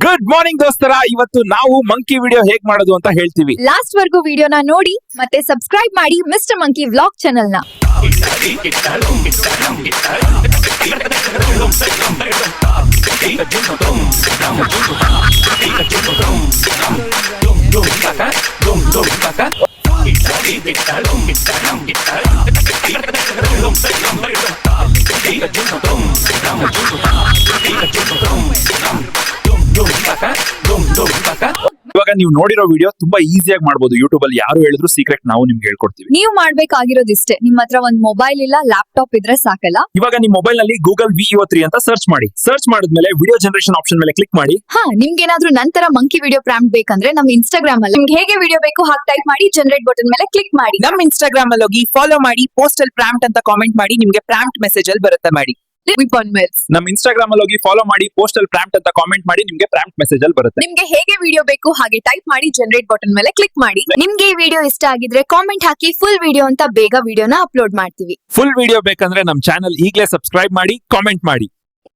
Good morning ದೋಸ್ತರ, ಇವತ್ತು ನಾವು ಮಂಕಿ ವಿಡಿಯೋ ಹೇಗ್ ಮಾಡೋದು ಅಂತ ಹೇಳ್ತೀವಿ. ಲಾಸ್ಟ್ ವರ್ಗು ವಿಡಿಯೋನ ನೋಡಿ ಮತ್ತೆ ಸಬ್ಸ್ಕ್ರೈಬ್ ಮಾಡಿ ಮಿಸ್ಟರ್ ಮಂಕಿ ವ್ಲಾಗ್ ಚಾನೆಲ್ ನ. ಇವಾಗ ನೀವು ನೋಡಿರೋ ವಿಡಿಯೋ ತುಂಬಾ ಈಸಿಯಾಗಿ ಮಾಡಬಹುದು. ಯೂಟ್ಯೂಬ್ ಅಲ್ಲಿ ಯಾರು ಹೇಳಿದ್ರು ಸೀಕ್ರೆಟ್ ನಾವು ನಿಮ್ಗೆ ಹೇಳ್ಕೊಡ್ತೀವಿ. ನೀವು ಮಾಡ್ಬೇಕಾಗಿರೋದಿಷ್ಟೇ, ನಿಮ್ಮ ಹತ್ರ ಒಂದ್ ಮೊಬೈಲ್ ಇಲ್ಲ ಲ್ಯಾಪ್ಟಾಪ್ ಇದ್ರೆ ಸಾಕಲ್ಲ. ಇವಾಗ ನಿಮ್ ಮೊಬೈಲ್ ನಲ್ಲಿ ಗೂಗಲ್ VEO3 ಅಂತ ಸರ್ಚ್ ಮಾಡಿ. ಸರ್ಚ್ ಮಾಡಿದ್ಮೇಲೆ ವಿಡಿಯೋ ಜನರೇಷನ್ ಆಪ್ಷನ್ ಮೇಲೆ ಕ್ಲಿಕ್ ಮಾಡಿ. ನಿಮ್ಗೇನಾದ್ರೂ ನಂತರ ಮಂಕಿ ವಿಡಿಯೋ ಪ್ರಾಂಪ್ಟ್ ಬೇಕಂದ್ರೆ ನಮ್ ಇನ್ಸ್ಟಾಗ್ರಾಮ್ ಅಲ್ಲಿ ನಿಮ್ಗೆ ಹೇಗೆ ವಿಡಿಯೋ ಬೇಕು ಹಾಗೆ ಟೈಪ್ ಮಾಡಿ ಜನರೇಟ್ ಬಟನ್ ಮೇಲೆ ಕ್ಲಿಕ್ ಮಾಡಿ. ನಮ್ ಇನ್ಸ್ಟಾಗ್ರಾಮ್ ಅಲ್ಲಿ ಹೋಗಿ ಫಾಲೋ ಮಾಡಿ, ಪೋಸ್ಟಲ್ ಪ್ರಾಂಪ್ಟ್ ಅಂತ ಕಾಮೆಂಟ್ ಮಾಡಿ, ನಿಮ್ಗೆ ಪ್ರಾಂಪ್ಟ್ ಮೆಸೇಜ್ ಅಲ್ಲಿ ಬರುತ್ತೆ ಮಾಡಿ. ನಮ್ ಇನ್ಸ್ಟಾಗ್ರಾಮ್ ಅಲ್ಲಿ ಹೋಗಿ ಫಾಲೋ ಮಾಡಿ, ಪೋಸ್ಟಲ್ ಪ್ರಾಂಪ್ಟ್ ಅಂತ ಕಾಮೆಂಟ್ ಮಾಡಿ, ನಿಮ್ಗೆ ಪ್ರಾಂಪ್ಟ್ ಮೆಸೇಜ್ ಅಲ್ಲಿ ಬರುತ್ತೆ. ನಿಮ್ಗೆ ಹೇಗೆ ವಿಡಿಯೋ ಬೇಕು ಹಾಗೆ ಟೈಪ್ ಮಾಡಿ ಜನರೇಟ್ ಬಟನ್ ಮೇಲೆ ಕ್ಲಿಕ್ ಮಾಡಿ. ನಿಮ್ಗೆ ಈ ವಿಡಿಯೋ ಇಷ್ಟ ಆಗಿದ್ರೆ ಕಾಮೆಂಟ್ ಹಾಕಿ ಫುಲ್ ವಿಡಿಯೋ ಅಂತ ಬೇಗ ವಿಡಿಯೋನ ಅಪ್ಲೋಡ್ ಮಾಡ್ತೀವಿ. ಫುಲ್ ವಿಡಿಯೋ ಬೇಕಂದ್ರೆ ನಮ್ ಚಾನಲ್ ಈಗಲೇ ಸಬ್ಸ್ಕ್ರೈಬ್ ಮಾಡಿ, ಕಾಮೆಂಟ್ ಮಾಡಿ.